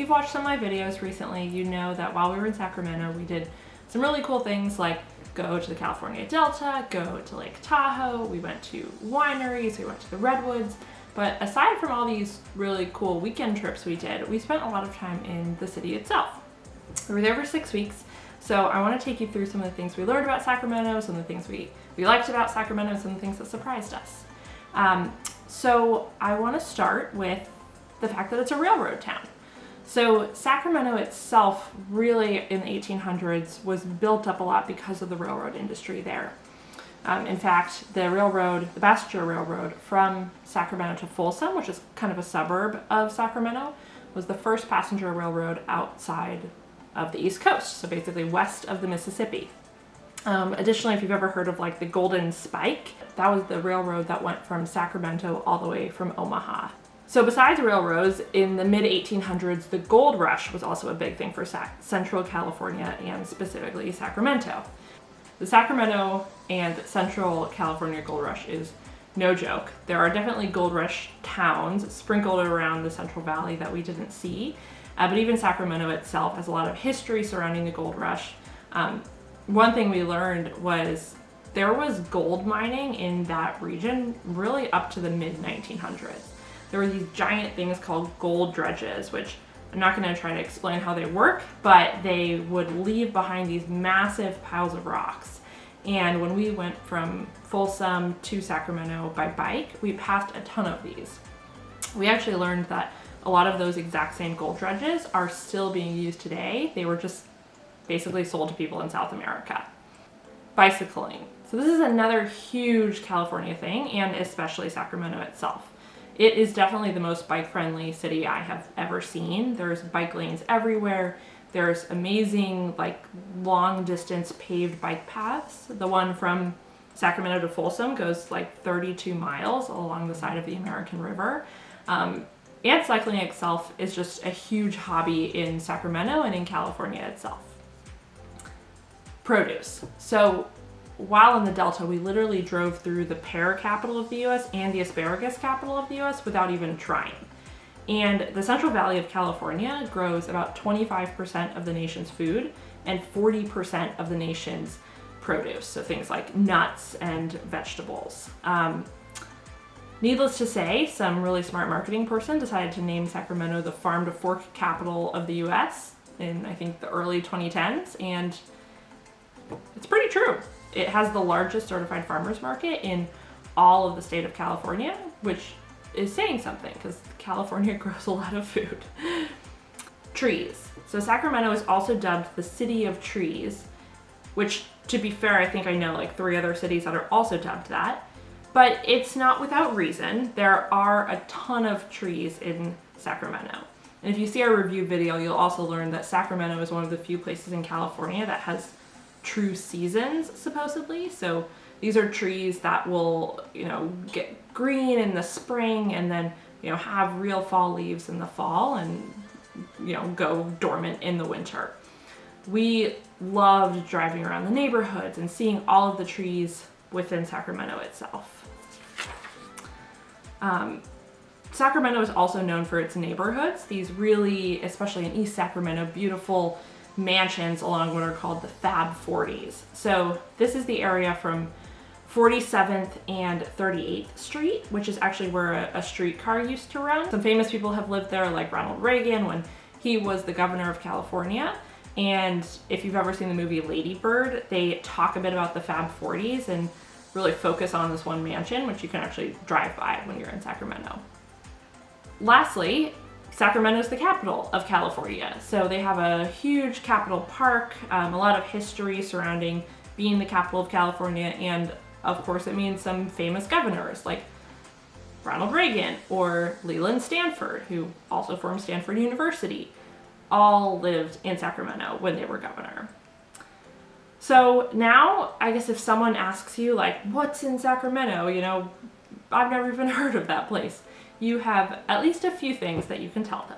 you've watched some of my videos recently, you know that while we were in Sacramento, we did some really cool things like go to the California Delta, go to Lake Tahoe, we went to wineries, we went to the Redwoods. But aside from all these really cool weekend trips we did, we spent a lot of time in the city itself. We were there for 6 weeks, so I want to take you through some of the things we learned about Sacramento, some of the things we liked about Sacramento, some of the things that surprised us. So I want to start with the fact that it's a railroad town. So Sacramento itself really in the 1800s was built up a lot because of the railroad industry there. In fact, the passenger railroad from Sacramento to Folsom, which is kind of a suburb of Sacramento, was the first passenger railroad outside of the East Coast, so basically west of the Mississippi. Additionally, if you've ever heard of like the Golden Spike, that was the railroad that went from Sacramento all the way from Omaha. So besides railroads, in the mid-1800s, the gold rush was also a big thing for Central California and specifically Sacramento. The Sacramento and Central California gold rush is no joke. There are definitely gold rush towns sprinkled around the Central Valley that we didn't see, but even Sacramento itself has a lot of history surrounding the gold rush. One thing we learned was there was gold mining in that region really up to the mid-1900s. There were these giant things called gold dredges, which I'm not going to try to explain how they work, but they would leave behind these massive piles of rocks. And when we went from Folsom to Sacramento by bike, we passed a ton of these. We actually learned that a lot of those exact same gold dredges are still being used today. They were just basically sold to people in South America. Bicycling. So this is another huge California thing, and especially Sacramento itself. It is definitely the most bike-friendly city I have ever seen. There's bike lanes everywhere. There's amazing, like, long-distance paved bike paths. The one from Sacramento to Folsom goes like 32 miles along the side of the American River. And cycling itself is just a huge hobby in Sacramento and in California itself. Produce. So while in the Delta, we literally drove through the pear capital of the US and the asparagus capital of the US without even trying. And the Central Valley of California grows about 25% of the nation's food and 40% of the nation's produce. So things like nuts and vegetables. Needless to say, some really smart marketing person decided to name Sacramento the farm to fork capital of the US in, I think, the early 2010s. And it's pretty true. It has the largest certified farmers market in all of the state of California, which is saying something because California grows a lot of food. Trees. So Sacramento is also dubbed the City of Trees, which, to be fair, I think I know like 3 other cities that are also dubbed that. But it's not without reason. There are a ton of trees in Sacramento. And if you see our review video, you'll also learn that Sacramento is one of the few places in California that has true seasons, supposedly. So these are trees that will, get green in the spring and then, have real fall leaves in the fall and, go dormant in the winter. We loved driving around the neighborhoods and seeing all of the trees within Sacramento itself. Sacramento is also known for its neighborhoods. These really, especially in East Sacramento, beautiful mansions along what are called the Fab 40s. So this is the area from 47th and 38th Street, which is actually where a streetcar used to run. Some famous people have lived there, like Ronald Reagan when he was the governor of California. And if you've ever seen the movie Lady Bird, they talk a bit about the Fab 40s and really focus on this one mansion, which you can actually drive by when you're in Sacramento. Lastly, Sacramento is the capital of California. So they have a huge Capitol Park, a lot of history surrounding being the capital of California, and of course it means some famous governors like Ronald Reagan or Leland Stanford, who also formed Stanford University, all lived in Sacramento when they were governor. So now, I guess if someone asks you, like, what's in Sacramento, I've never even heard of that place. You have at least a few things that you can tell them.